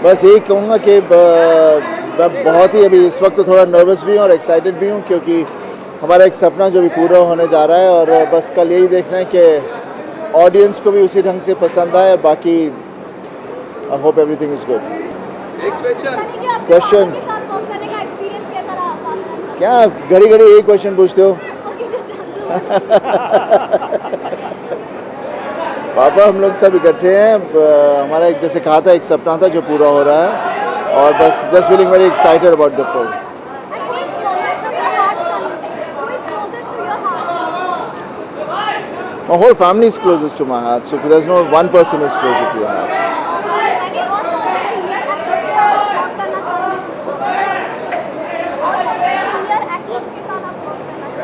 बस यही कहूँगा कि मैं बहुत ही अभी इस वक्त तो थोड़ा नर्वस भी हूँ और एक्साइटेड भी हूँ, क्योंकि हमारा एक सपना जो भी पूरा होने जा रहा है, और बस कल यही देखना है कि ऑडियंस को भी उसी ढंग से पसंद आए. बाकी I hope everything is good. Question क्या घड़ी घड़ी यही क्वेश्चन पूछते हो? पापा हम लोग सब इकट्ठे हैं. हमारा एक जैसे कहा था एक सपना था जो पूरा हो रहा है, और बस just feeling very excited about the film. My whole family is closest to my heart, so there's no one person who's closer to your heart.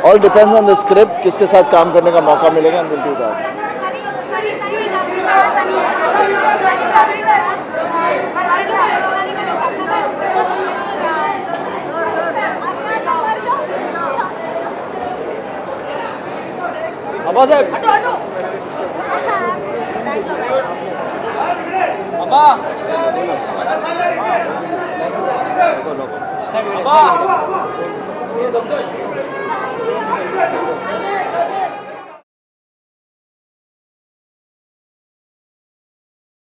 All depends on the script, किसके साथ काम करने का मौका मिलेगा, and we'll do that. अब्बा साहब, अब्बा, अब्बा,